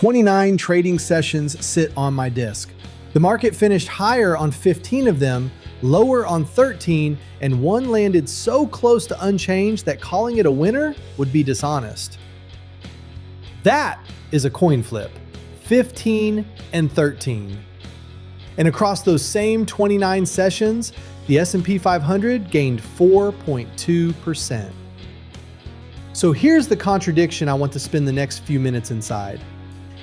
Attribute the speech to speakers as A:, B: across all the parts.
A: 29 trading sessions sit on my disk. The market finished higher on 15 of them, lower on 13, and one landed so close to unchanged that calling it a winner would be dishonest. That is a coin flip, 15 and 13. And across those same 29 sessions, the S&P 500 gained 4.2%. So here's the contradiction I want to spend the next few minutes inside.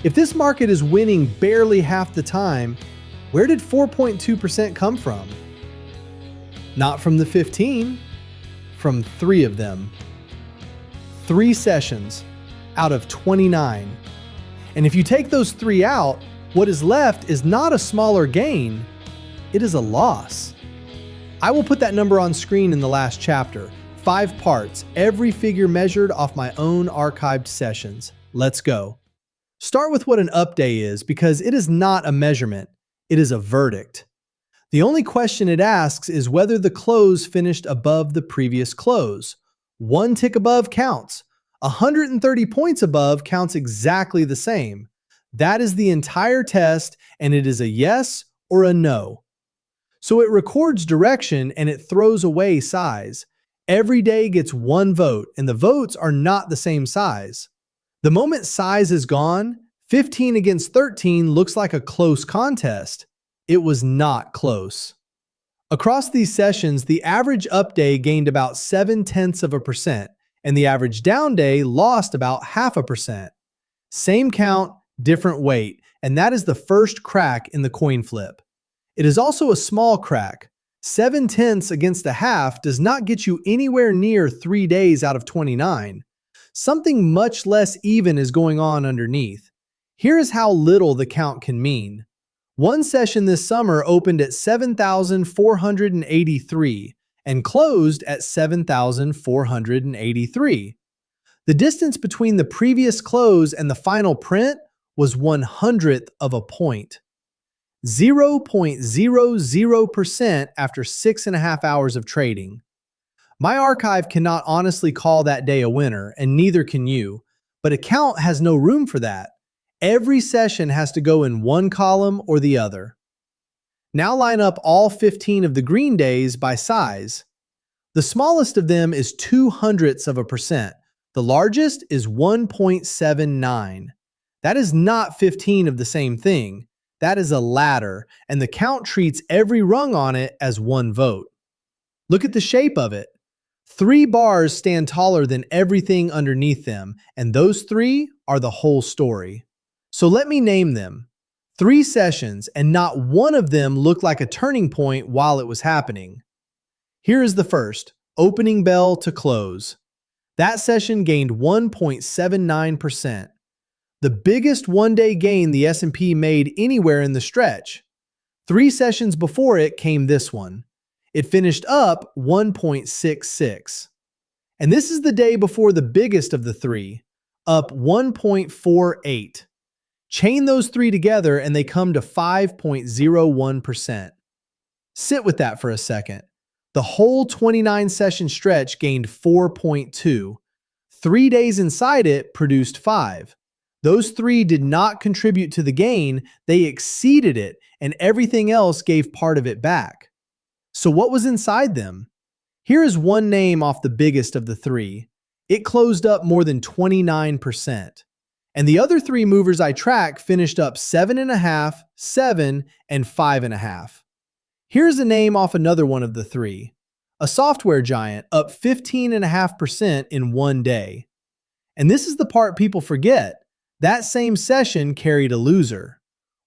A: If this market is winning barely half the time, where did 4.2% come from? Not from the 15, from 3 of them. 3 sessions out of 29. And if you take those 3 out, what is left is not a smaller gain, it is a loss. I will put that number on screen in the last chapter. 5 parts, every figure measured off my own archived sessions. Let's go. Start with what an up day is, because it is not a measurement, it is a verdict. The only question it asks is whether the close finished above the previous close. 1 tick above counts. 130 points above counts exactly the same. That is the entire test, and it is a yes or a no. So it records direction and it throws away size. Every day gets 1 vote, and the votes are not the same size. The moment size is gone, 15 against 13 looks like a close contest. It was not close. Across these sessions, the average up day gained about 0.7%, and the average down day lost about 0.5%. Same count, different weight, and that is the first crack in the coin flip. It is also a small crack. 0.7 against a half does not get you anywhere near 3 days out of 29. Something much less even is going on underneath. Here is how little the count can mean. One session this summer opened at 7,483 and closed at 7,483. The distance between the previous close and the final print was 1/100th of a point. 0.00% after 6.5 hours of trading. My archive cannot honestly call that day a winner, and neither can you, but a count has no room for that. Every session has to go in one column or the other. Now line up all 15 of the green days by size. The smallest of them is 0.02 of a percent. The largest is 1.79. That is not 15 of the same thing. That is a ladder, and the count treats every rung on it as 1 vote. Look at the shape of it. 3 bars stand taller than everything underneath them, and those 3 are the whole story. So let me name them. 3 sessions, and not one of them looked like a turning point while it was happening. Here is the first, opening bell to close. That session gained 1.79%. The biggest one-day gain the S&P made anywhere in the stretch. 3 sessions before it came this one. It finished up 1.66. And this is the day before the biggest of the 3, up 1.48. Chain those 3 together and they come to 5.01%. Sit with that for a second. The whole 29 session stretch gained 4.2. 3 days inside it produced 5. Those 3 did not contribute to the gain, they exceeded it, and everything else gave part of it back. So what was inside them? Here is one name off the biggest of the 3. It closed up more than 29%. And the other 3 movers I track finished up 7.5, 7, and 5.5. Here's a name off another one of the 3. A software giant up 15.5% in one day. And this is the part people forget. That same session carried a loser.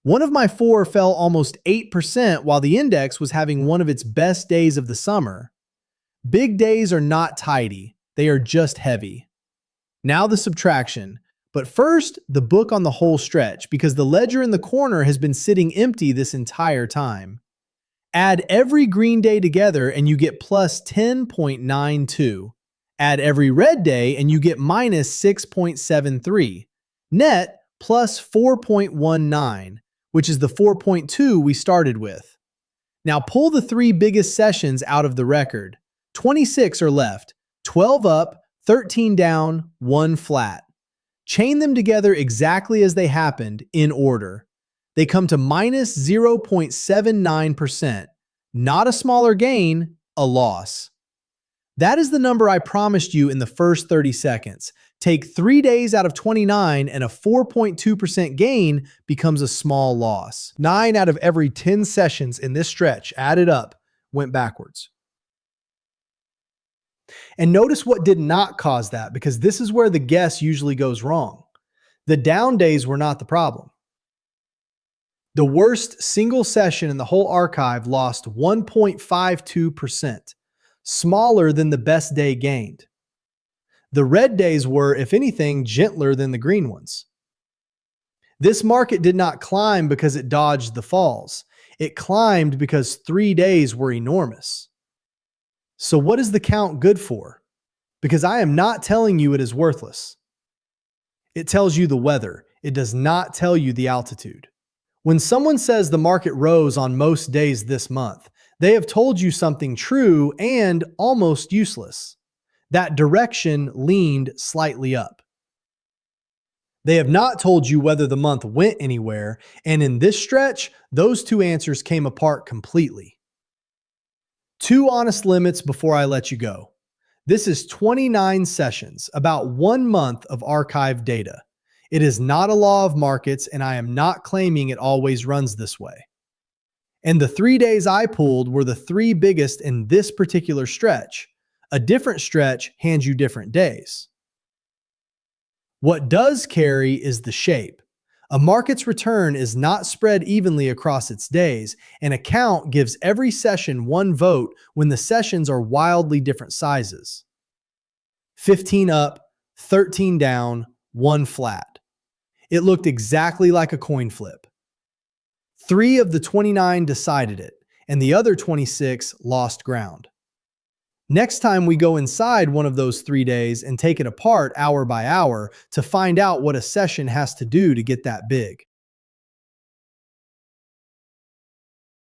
A: One of my 4 fell almost 8% while the index was having one of its best days of the summer. Big days are not tidy, they are just heavy. Now the subtraction. But first, the book on the whole stretch, because the ledger in the corner has been sitting empty this entire time. Add every green day together and you get plus 10.92. Add every red day and you get minus 6.73. Net plus 4.19, which is the 4.2 we started with. Now pull the 3 biggest sessions out of the record. 26 are left, 12 up, 13 down, 1 flat. Chain them together exactly as they happened in order. They come to minus 0.79%. Not a smaller gain, a loss. That is the number I promised you in the first 30 seconds. Take 3 days out of 29 and a 4.2% gain becomes a small loss. 9 out of every 10 sessions in this stretch, added up, went backwards. And notice what did not cause that, because this is where the guess usually goes wrong. The down days were not the problem. The worst single session in the whole archive lost 1.52%, smaller than the best day gained. The red days were, if anything, gentler than the green ones. This market did not climb because it dodged the falls. It climbed because 3 days were enormous. So what is the count good for? Because I am not telling you it is worthless. It tells you the weather. It does not tell you the altitude. When someone says the market rose on most days this month, they have told you something true and almost useless. That direction leaned slightly up. They have not told you whether the month went anywhere, and in this stretch, those two answers came apart completely. 2 honest limits before I let you go. This is 29 sessions, about 1 month of archived data. It is not a law of markets, and I am not claiming it always runs this way. And the 3 days I pulled were the 3 biggest in this particular stretch. A different stretch hands you different days. What does carry is the shape. A market's return is not spread evenly across its days. An account gives every session 1 vote when the sessions are wildly different sizes. 15 up, 13 down, 1 flat. It looked exactly like a coin flip. 3 of the 29 decided it, and the other 26 lost ground. Next time we go inside one of those 3 days and take it apart hour by hour to find out what a session has to do to get that big.